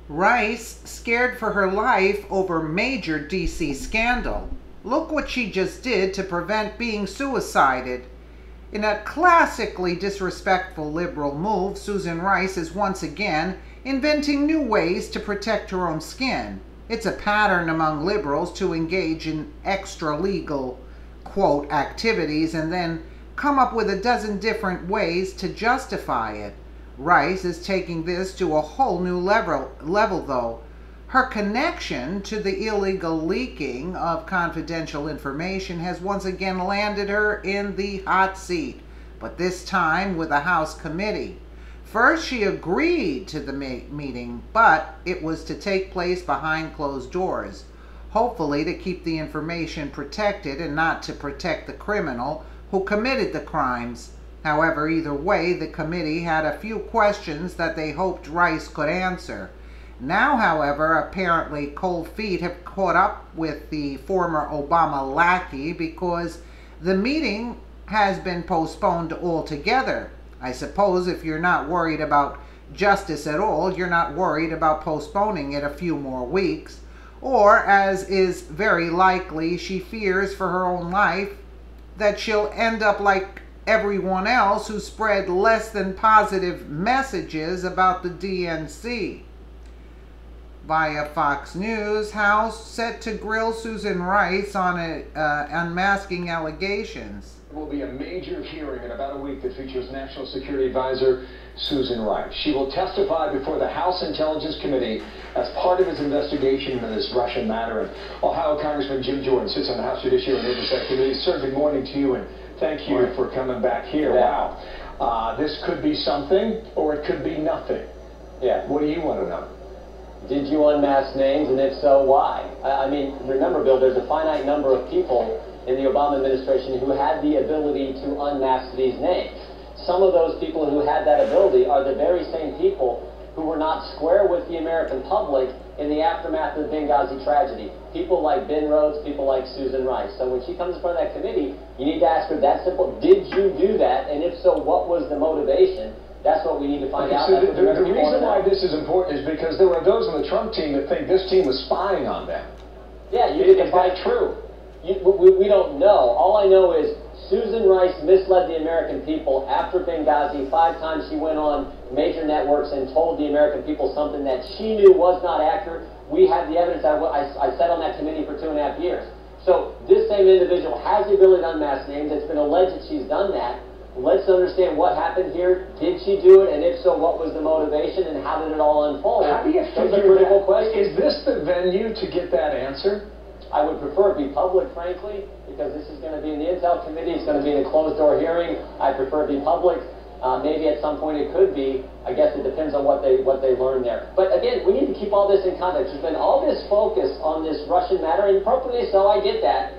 Rice scared for her life over major DC scandal. Look what she just did to prevent being suicided. In a classically disrespectful liberal move, Susan Rice is once again inventing new ways to protect her own skin. It's a pattern among liberals to engage in extra-legal, quote, activities and then come up with a dozen different ways to justify it. Rice is taking this to a whole new level though. Her connection to the illegal leaking of confidential information has once again landed her in the hot seat, but this time with a House committee. First, she agreed to the meeting, but it was to take place behind closed doors, hopefully to keep the information protected and not to protect the criminal who committed the crimes. However, either way, the committee had a few questions that they hoped Rice could answer. Now, however, apparently cold feet have caught up with the former Obama lackey because the meeting has been postponed altogether. I suppose if you're not worried about justice at all, you're not worried about postponing it a few more weeks. Or, as is very likely, she fears for her own life that she'll end up like everyone else who spread less than positive messages about the DNC. Via Fox News, House set to grill Susan Rice on unmasking allegations. There will be a major hearing in about a week that features National Security Advisor Susan Rice. She will testify before the House Intelligence Committee as part of its investigation into this Russian matter. And Ohio Congressman Jim Jordan sits on the House Judiciary and Oversight Committee. Sir, good morning to you, and thank you for coming back here. Yeah. Wow. This could be something, or it could be nothing. Yeah. What do you want to know? Did you unmask names, and if so, why? I mean, remember, Bill, there's a finite number of people in the Obama administration who had the ability to unmask these names. Some of those people who had that ability are the very same people who were not square with the American public in the aftermath of the Benghazi tragedy. People like Ben Rhodes, people like Susan Rice. So when she comes in front of that committee, you need to ask her that simple, did you do that? And if so, what was the motivation? That's what we need to find out. So the reason why this is important is because there are those on the Trump team that think this team was spying on them. Yeah, Is that true? We don't know. All I know is Susan Rice misled the American people after Benghazi. 5 times she went on major networks and told the American people something that she knew was not accurate. We have the evidence. I sat on that committee for 2.5 years. So this same individual has the ability to unmask names. It's been alleged that she's done that. Let's understand what happened here. Did she do it? And if so, what was the motivation and how did it all unfold? How do you Those are critical questions. Is this the venue to get that answer? I would prefer it be public, frankly, because this is going to be in the Intel Committee. It's going to be in a closed-door hearing. I prefer it be public. Maybe at some point it could be. I guess it depends on what they learn there. But again, we need to keep all this in context. There's been all this focus on this Russian matter, and appropriately so, I get that.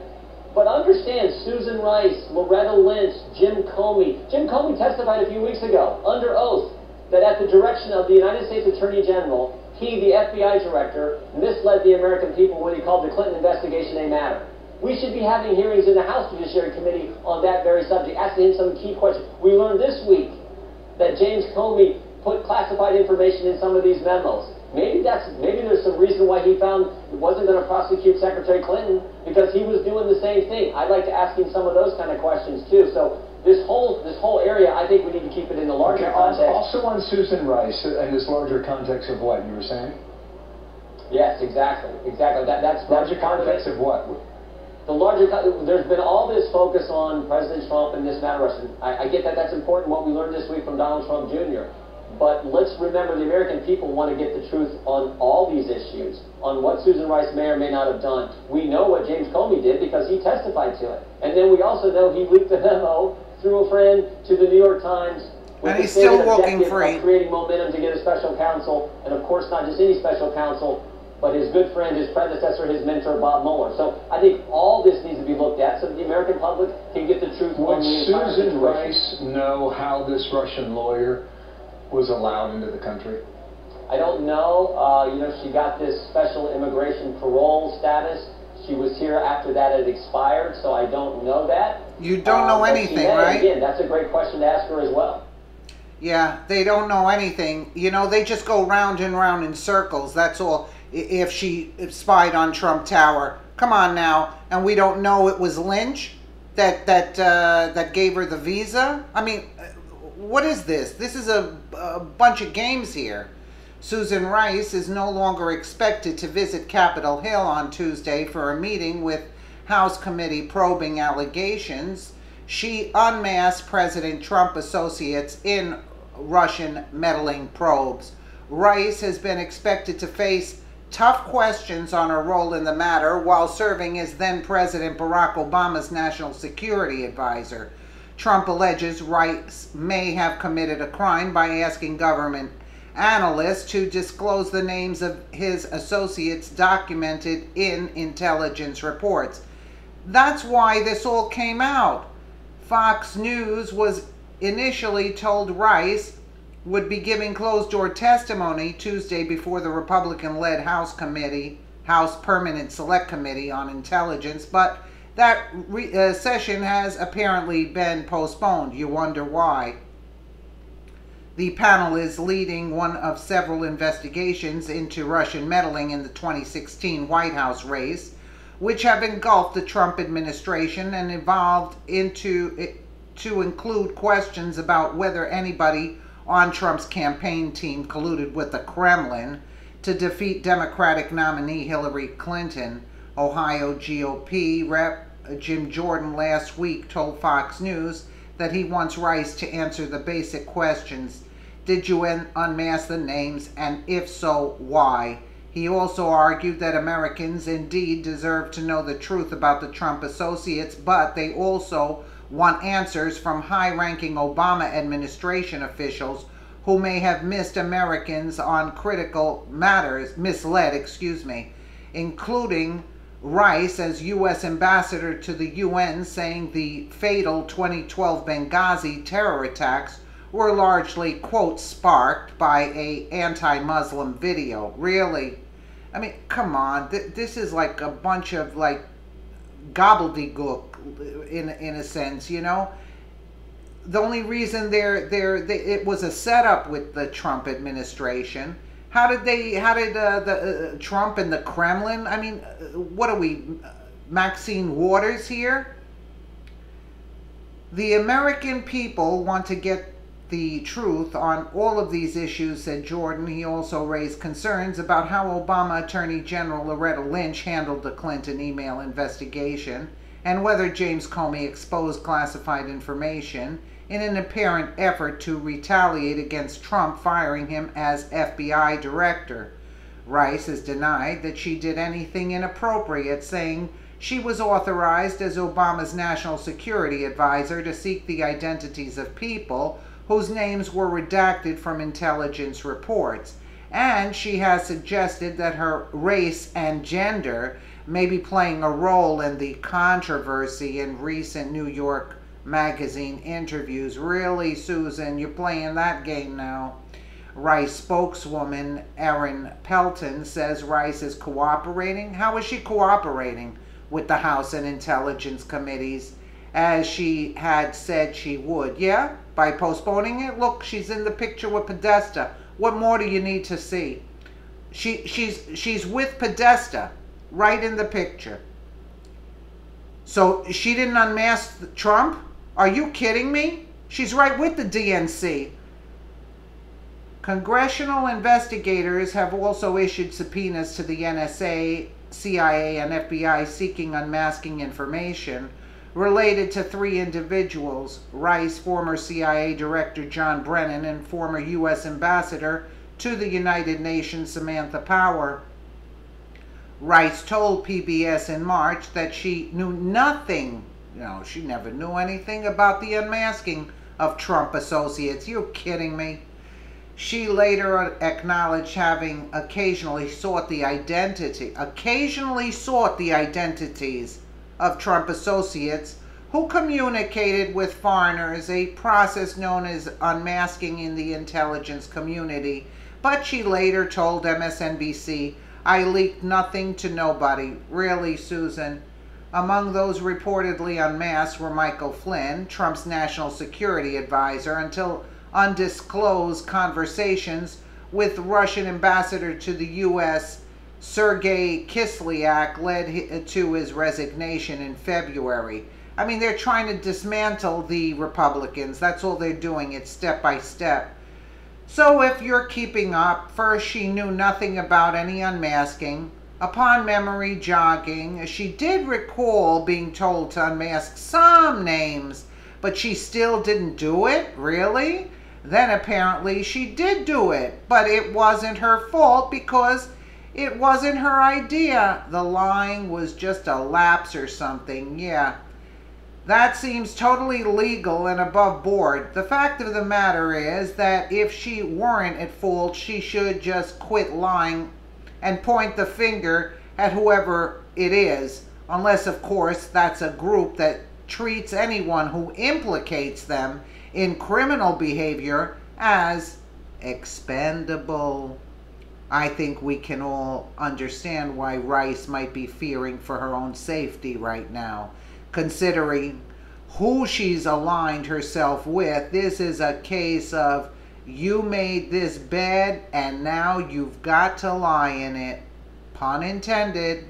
But understand, Susan Rice, Loretta Lynch, Jim Comey. Jim Comey testified a few weeks ago, under oath, that at the direction of the United States Attorney General, he, the FBI director, misled the American people when he called the Clinton investigation a matter. We should be having hearings in the House Judiciary Committee on that very subject, asking him some key questions. We learned this week that James Comey put classified information in some of these memos. Maybe there's some reason why he found he wasn't going to prosecute Secretary Clinton, because he was doing the same thing. I'd like to ask him some of those kind of questions too. So this whole area, I think we need to keep it in the larger context. Also on Susan Rice, in this larger context of what you were saying? Yes, exactly. That's larger context of what? The larger, there's been all this focus on President Trump and this matter. I get that. That's important. What we learned this week from Donald Trump Jr. But let's remember, the American people want to get the truth on all these issues, on what Susan Rice may or may not have done. We know what James Comey did because he testified to it. And then we also know he leaked the memo through a friend to the New York Times. And he's still walking free. Creating momentum to get a special counsel, and of course not just any special counsel, but his good friend, his predecessor, his mentor, Bob Mueller. So I think all this needs to be looked at so that the American public can get the truth on the entire situation. Would Susan Rice know how this Russian lawyer was allowed into the country? I don't know. She got this special immigration parole status. She was here after that had expired, so I don't know that. You don't know anything, right? Again, that's a great question to ask her as well. Yeah, they don't know anything. You know, they just go round and round in circles. That's all. If she spied on Trump Tower, come on now, and we don't know it was Lynch that gave her the visa. I mean, what is this? This is a bunch of games here. Susan Rice is no longer expected to visit Capitol Hill on Tuesday for a meeting with House committee probing allegations. She unmasked President Trump associates in Russian meddling probes. Rice has been expected to face tough questions on her role in the matter while serving as then President Barack Obama's national security advisor. Trump alleges Rice may have committed a crime by asking government analysts to disclose the names of his associates documented in intelligence reports. That's why this all came out. Fox News was initially told Rice would be giving closed-door testimony Tuesday before the Republican-led House Permanent Select Committee on Intelligence, but that session has apparently been postponed. You wonder why. The panel is leading one of several investigations into Russian meddling in the 2016 White House race, which have engulfed the Trump administration and evolved to include questions about whether anybody on Trump's campaign team colluded with the Kremlin to defeat Democratic nominee Hillary Clinton. Ohio GOP Rep. Jim Jordan last week told Fox News that he wants Rice to answer the basic questions. Did you unmask the names, and if so, why? He also argued that Americans indeed deserve to know the truth about the Trump associates, but they also want answers from high-ranking Obama administration officials who may have misled Americans on critical matters, including Rice as U.S. ambassador to the UN, saying the fatal 2012 Benghazi terror attacks were largely, quote, sparked by a anti-Muslim video. Really? I mean, come on. This is like a bunch of, like, gobbledygook in a sense, you know? The only reason it was a setup with the Trump administration. How did Trump and the Kremlin, I mean, what are we, Maxine Waters here? The American people want to get the truth on all of these issues, said Jordan. He also raised concerns about how Obama Attorney General Loretta Lynch handled the Clinton email investigation and whether James Comey exposed classified information in an apparent effort to retaliate against Trump firing him as FBI director. Rice has denied that she did anything inappropriate, saying she was authorized as Obama's national security advisor to seek the identities of people whose names were redacted from intelligence reports, and she has suggested that her race and gender may be playing a role in the controversy in recent New York Magazine interviews. Really, Susan, you're playing that game now. Rice spokeswoman Erin Pelton says Rice is cooperating. How is she cooperating with the House and Intelligence Committees, as she had said she would? Yeah? By postponing it? Look, she's in the picture with Podesta. What more do you need to see? She's with Podesta, right in the picture. So she didn't unmask Trump? Are you kidding me? She's right with the DNC. Congressional investigators have also issued subpoenas to the NSA, CIA, and FBI seeking unmasking information related to 3 individuals: Rice, former CIA Director John Brennan, and former U.S. Ambassador to the United Nations Samantha Power. Rice told PBS in March that she knew nothing. No, she never knew anything about the unmasking of Trump associates. You're kidding me. She later acknowledged having occasionally sought the identities of Trump associates who communicated with foreigners, a process known as unmasking in the intelligence community. But she later told MSNBC, "I leaked nothing to nobody." Really, Susan? Among those reportedly unmasked were Michael Flynn, Trump's national security advisor, until undisclosed conversations with Russian ambassador to the U.S., Sergei Kislyak, led to his resignation in February. I mean, they're trying to dismantle the Republicans. That's all they're doing. It's step by step. So if you're keeping up, first she knew nothing about any unmasking. Upon memory jogging, she did recall being told to unmask some names, but she still didn't do it? Really? Then apparently she did do it, but it wasn't her fault because it wasn't her idea. The lying was just a lapse or something. Yeah, that seems totally legal and above board. The fact of the matter is that if she weren't at fault, she should just quit lying and point the finger at whoever it is, unless of course that's a group that treats anyone who implicates them in criminal behavior as expendable. I think we can all understand why Rice might be fearing for her own safety right now, considering who she's aligned herself with. This is a case of you made this bed and now you've got to lie in it. Pun intended.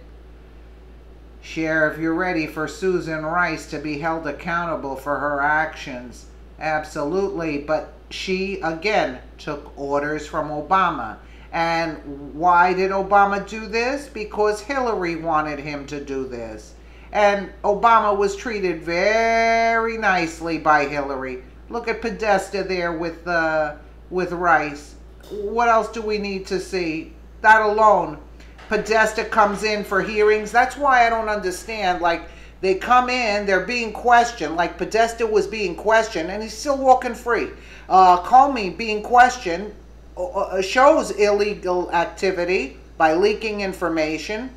Sheriff, you're ready for Susan Rice to be held accountable for her actions. Absolutely, but she, again, took orders from Obama. And why did Obama do this? Because Hillary wanted him to do this. And Obama was treated very nicely by Hillary. Look at Podesta there with Rice. What else do we need to see? That alone. Podesta comes in for hearings. That's why I don't understand. Like, they come in, they're being questioned. Like Podesta was being questioned, and he's still walking free. Comey being questioned shows illegal activity by leaking information.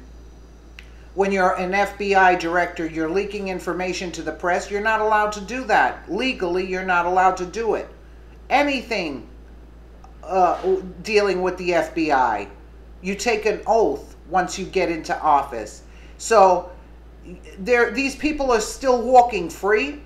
When you're an FBI director, you're leaking information to the press. You're not allowed to do that. Legally, you're not allowed to do it. Anything dealing with the FBI, you take an oath once you get into office. So these people are still walking free.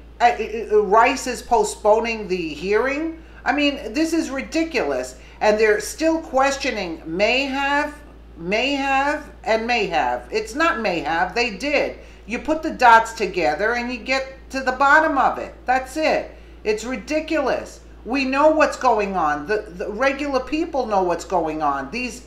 Rice is postponing the hearing. I mean, this is ridiculous. And they're still questioning may have, and may have. It's not may have, they did. You put the dots together and you get to the bottom of it. That's it. It's ridiculous. We know what's going on. The regular people know what's going on. These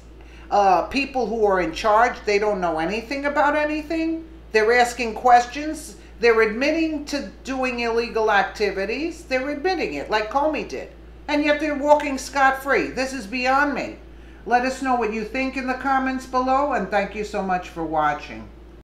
people who are in charge, they don't know anything about anything. They're asking questions. They're admitting to doing illegal activities. They're admitting it, like Comey did. And yet they're walking scot-free. This is beyond me. Let us know what you think in the comments below, and thank you so much for watching.